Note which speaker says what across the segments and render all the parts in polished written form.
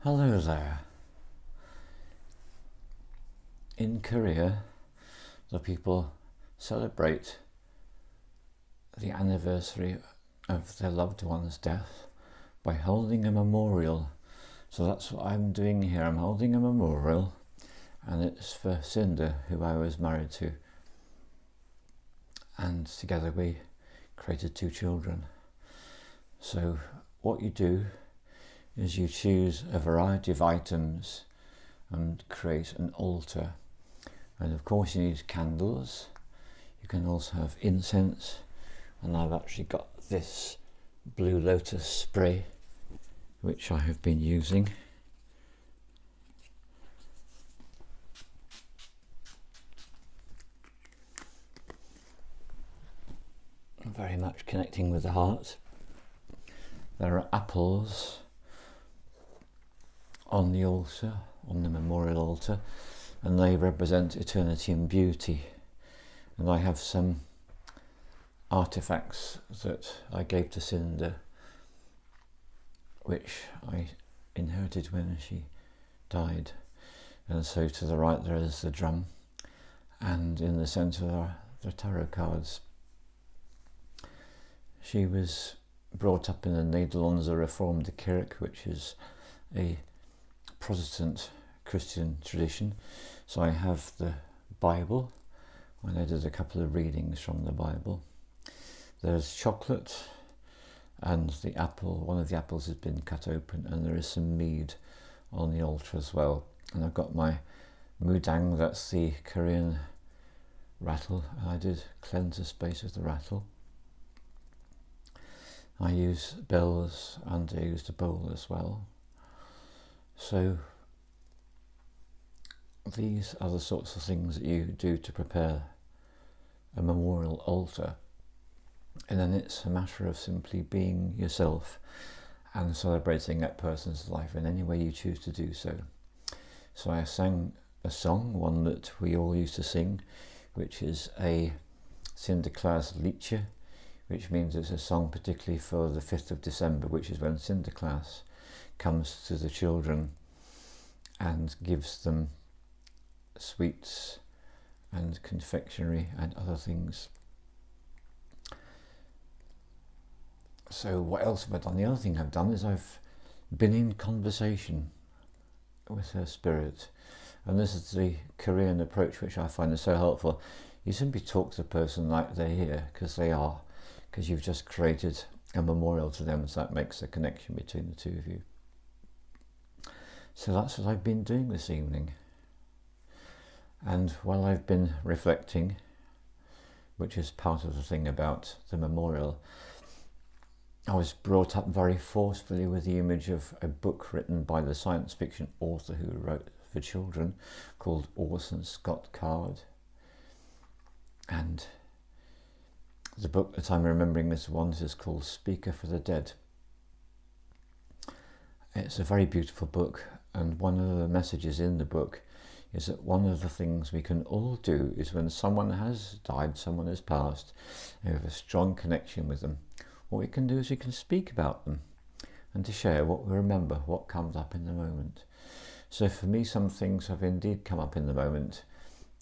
Speaker 1: Hello there. In Korea, the people celebrate the anniversary of their loved one's death by holding a memorial. So that's what I'm doing here. I'm holding a memorial, and it's for Cinder, who I was married to. And together we created 2 children. So what you do is you choose a variety of items and create an altar. And of course you need candles. You can also have incense, and I've actually got this blue lotus spray which I have been using. Very much connecting with the heart. There are apples on the altar, on the memorial altar, and they represent eternity and beauty. And I have some artifacts that I gave to Cinder, which I inherited when she died. And so to the right there is the drum, and in the centre are the tarot cards. She was brought up in the Nederlandse Reformed Kerk, which is a Protestant Christian tradition. So I have the Bible, and I did a couple of readings from the Bible. There's chocolate, and the apple, one of the apples has been cut open, and there is some mead on the altar as well. And I've got my mudang, that's the Korean rattle, and I did cleanse the space with the rattle. I use bells, and I used a bowl as well. So these are the sorts of things that you do to prepare a memorial altar. And then it's a matter of simply being yourself and celebrating that person's life in any way you choose to do so. So I sang a song, one that we all used to sing, which is a Sinterklaas liedje, which means it's a song particularly for the 5th of December, which is when Sinterklaas comes to the children and gives them sweets and confectionery and other things. So what else have I done? The other thing I've done is I've been in conversation with her spirit, and this is the Korean approach which I find is so helpful. You simply talk to the person like they're here, because they are, because you've just created a memorial to them, so that makes a connection between the two of you. So that's what I've been doing this evening. And while I've been reflecting, which is part of the thing about the memorial, I was brought up very forcefully with the image of a book written by the science fiction author who wrote for children called Orson Scott Card. And the book that I'm remembering this one is called Speaker for the Dead. It's a very beautiful book, and one of the messages in the book is that one of the things we can all do is when someone has died, someone has passed, and we have a strong connection with them, what we can do is we can speak about them and to share what we remember, what comes up in the moment. So for me, some things have indeed come up in the moment,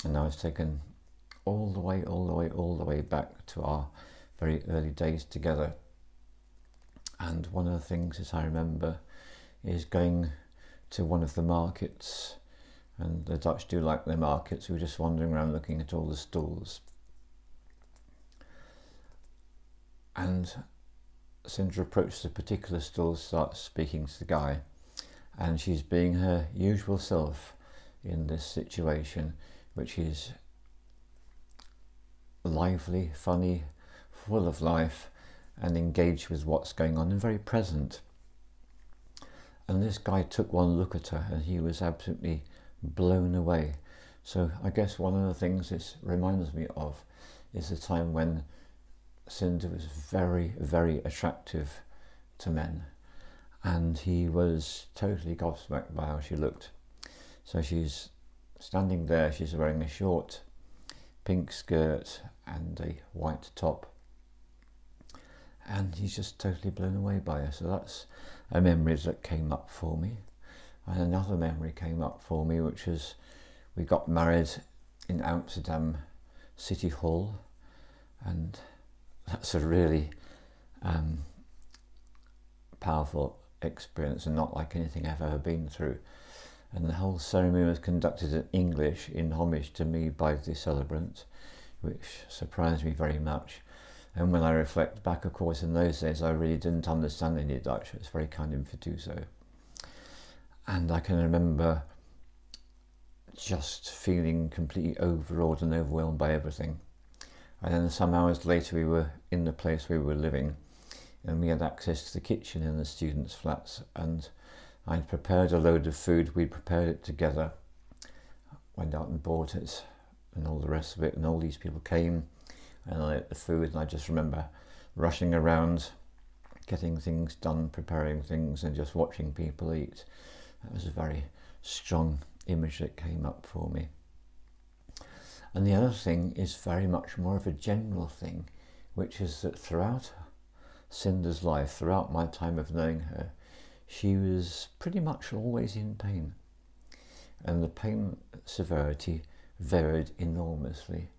Speaker 1: and I was taken all the way back to our very early days together. And one of the things that I remember is going to one of the markets, and the Dutch do like their markets. We were just wandering around looking at all the stalls, and Cinder approaches a particular stall, starts speaking to the guy, and she's being her usual self in this situation, which is lively, funny, full of life, and engaged with what's going on and very present. And this guy took one look at her and he was absolutely blown away. So I guess one of the things this reminds me of is the time when Cinder was very, very attractive to men, and he was totally gobsmacked by how she looked. So she's standing there, she's wearing a short pink skirt and a white top, and he's just totally blown away by her. So that's a memory that came up for me. And another memory came up for me, which was we got married in Amsterdam City Hall, and that's a really powerful experience and not like anything I've ever been through. And the whole ceremony was conducted in English in homage to me by the celebrant, which surprised me very much. And when I reflect back, of course, in those days I really didn't understand any Dutch. It was very kind of him to do so. And I can remember just feeling completely overawed and overwhelmed by everything. And then some hours later we were in the place we were living, and we had access to the kitchen in the students' flats, and I'd prepared a load of food. We prepared it together, went out and bought it and all the rest of it, and all these people came and I ate the food, and I just remember rushing around, getting things done, preparing things, and just watching people eat. That was a very strong image that came up for me. And the other thing is very much more of a general thing, which is that throughout Cinder's life, throughout my time of knowing her, she was pretty much always in pain. And the pain severity varied enormously.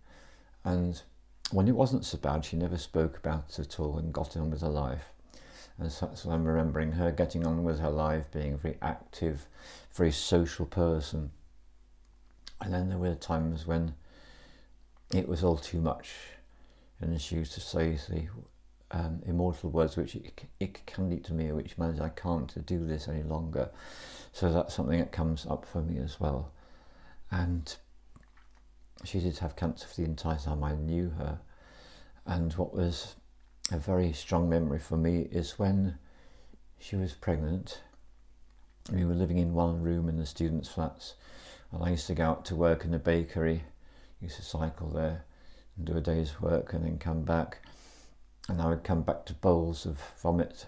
Speaker 1: And when it wasn't so bad, she never spoke about it at all and got on with her life. And so I'm remembering her getting on with her life, being a very active, very social person. And then there were times when it was all too much. And she used to say the immortal words, which it can lead to me, which means I can't do this any longer. So that's something that comes up for me as well. And she did have cancer for the entire time I knew her. And what was a very strong memory for me is when she was pregnant. We were living in one room in the students' flats, and I used to go out to work in the bakery, used to cycle there and do a day's work and then come back. And I would come back to bowls of vomit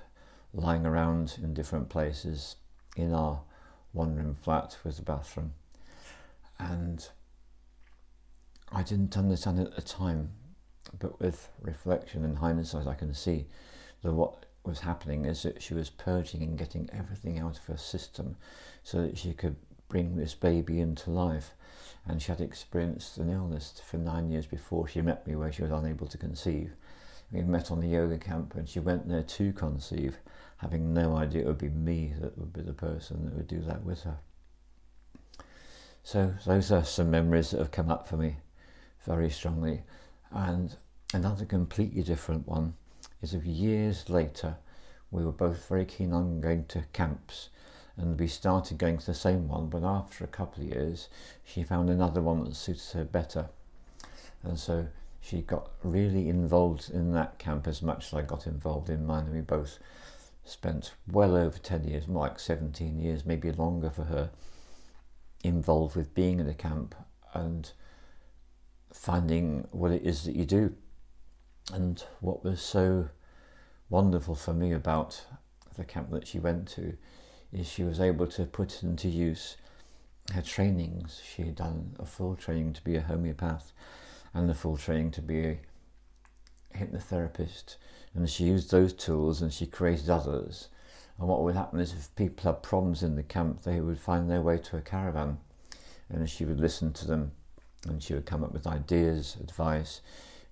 Speaker 1: lying around in different places in our one-room flat with a bathroom. And I didn't understand it at the time, but with reflection and hindsight I can see that what was happening is that she was purging and getting everything out of her system so that she could bring this baby into life. And she had experienced an illness for 9 years before she met me, where she was unable to conceive. We met on the yoga camp, and she went there to conceive, having no idea it would be me that would be the person that would do that with her. So those are some memories that have come up for me very strongly. And another completely different one is of years later, we were both very keen on going to camps, and we started going to the same one, but after a couple of years she found another one that suited her better, and so she got really involved in that camp as much as I got involved in mine, and we both spent well over 10 years, more like 17 years, maybe longer for her, involved with being in a camp and finding what it is that you do. And what was so wonderful for me about the camp that she went to is she was able to put into use her trainings. She had done a full training to be a homeopath and a full training to be a hypnotherapist, and she used those tools and she created others. And what would happen is if people had problems in the camp, they would find their way to a caravan, and she would listen to them, and she would come up with ideas, advice,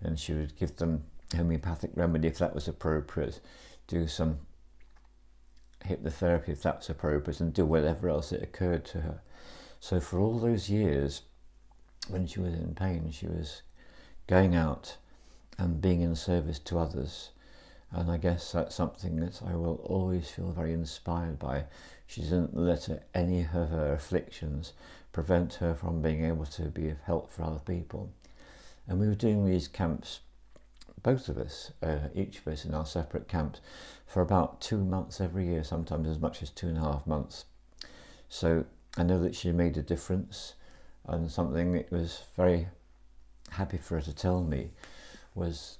Speaker 1: and she would give them homeopathic remedy if that was appropriate, do some hypnotherapy if that was appropriate, and do whatever else it occurred to her. So for all those years, when she was in pain, she was going out and being in service to others. And I guess that's something that I will always feel very inspired by. She didn't let any of her afflictions prevent her from being able to be of help for other people. And we were doing these camps, both of us, each of us in our separate camps, for about 2 months every year, sometimes as much as 2.5 months. So I know that she made a difference, and something that was very happy for her to tell me was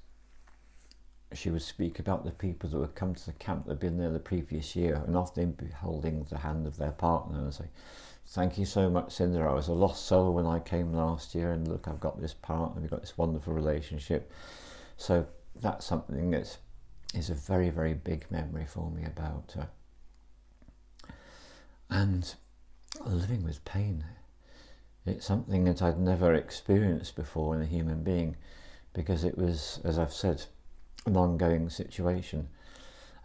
Speaker 1: she would speak about the people that would come to the camp that had been there the previous year, and often be holding the hand of their partner and say, "Thank you so much, Cinder. I was a lost soul when I came last year, and look, I've got this partner, we've got this wonderful relationship." So that's something that is a very, very big memory for me about her. And living with pain. It's something that I'd never experienced before in a human being, because it was, as I've said, an ongoing situation.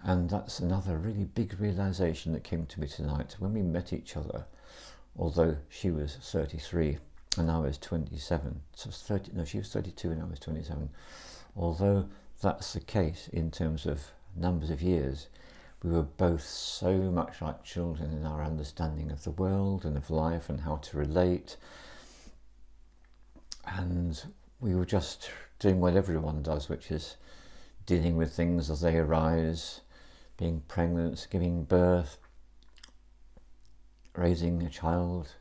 Speaker 1: And that's another really big realization that came to me tonight. When we met each other, although she was 33 and I was 27, so she was 32 and I was 27. Although that's the case in terms of numbers of years, we were both so much like children in our understanding of the world and of life and how to relate. And we were just doing what everyone does, which is dealing with things as they arise, being pregnant, giving birth, raising a child,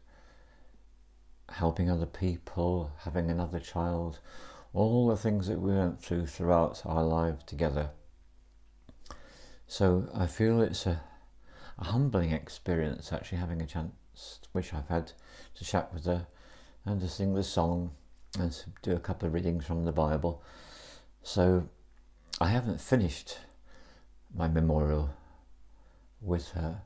Speaker 1: helping other people, having another child, all the things that we went through throughout our life together. So I feel it's a humbling experience, actually, having a chance, which I've had, to chat with her and to sing the song and to do a couple of readings from the Bible. So I haven't finished my memorial with her,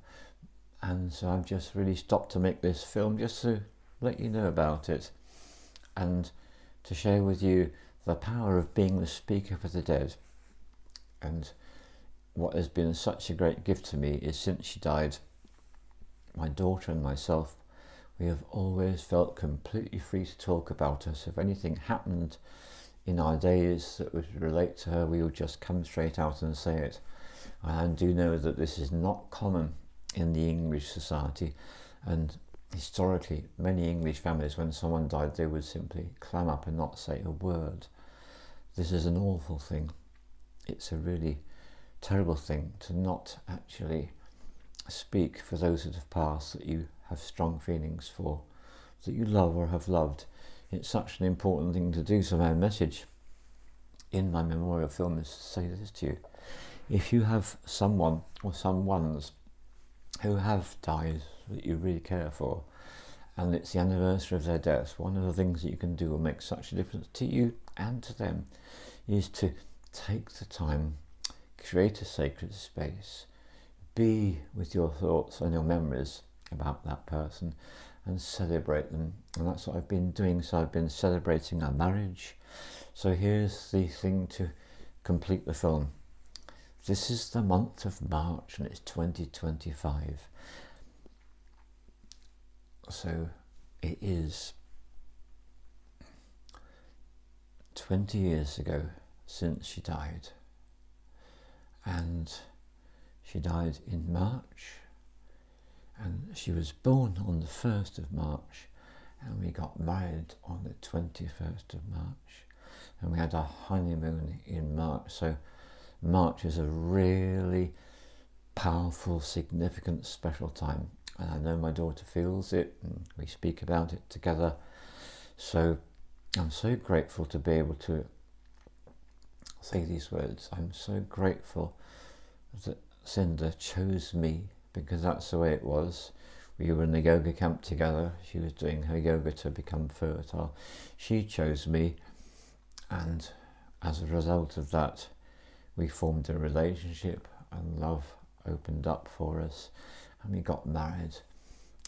Speaker 1: and so I've just really stopped to make this film just to let you know about it and to share with you the power of being the speaker for the dead. And what has been such a great gift to me is, since she died, my daughter and myself, we have always felt completely free to talk about her. So if anything happened in our days that would relate to her, we would just come straight out and say it. And I do know that this is not common in the English society, and historically many English families, when someone died, they would simply clam up and not say a word. This is an awful thing. It's a really terrible thing to not actually speak for those that have passed, that you have strong feelings for, that you love or have loved. It's such an important thing to do. So my message in my memorial film is to say this to you. If you have someone or someones who have died that you really care for, and it's the anniversary of their death, one of the things that you can do will make such a difference to you and to them is to take the time, create a sacred space, be with your thoughts and your memories about that person and celebrate them. And that's what I've been doing. So I've been celebrating our marriage. So here's the thing to complete the film. This is the month of March and it's 2025. So it is 20 years ago since she died. And she died in March, and she was born on the 1st of March, and we got married on the 21st of March, and we had our honeymoon in March. So March is a really powerful, significant, special time, and I know my daughter feels it, and we speak about it together. So I'm so grateful to be able to say these words. I'm so grateful that Cinda chose me, because that's the way it was. We were in a yoga camp together. She was doing her yoga to become fertile. She chose me, and as a result of that, we formed a relationship, and love opened up for us, and we got married.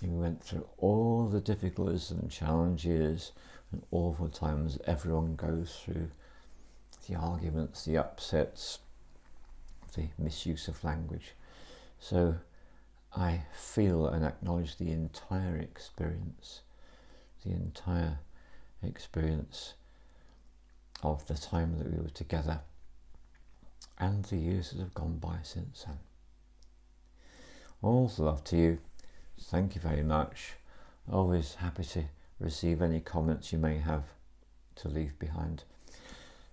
Speaker 1: And we went through all the difficulties and challenges and awful times everyone goes through. The arguments, the upsets, the misuse of language. So I feel and acknowledge the entire experience of the time that we were together and the years that have gone by since then. All the love to you. Thank you very much. Always happy to receive any comments you may have to leave behind.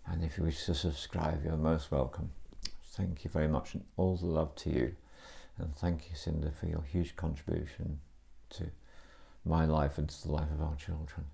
Speaker 1: And if you wish to subscribe, you're most welcome. Thank you very much, and all the love to you. And thank you, Cinda, for your huge contribution to my life and to the life of our children.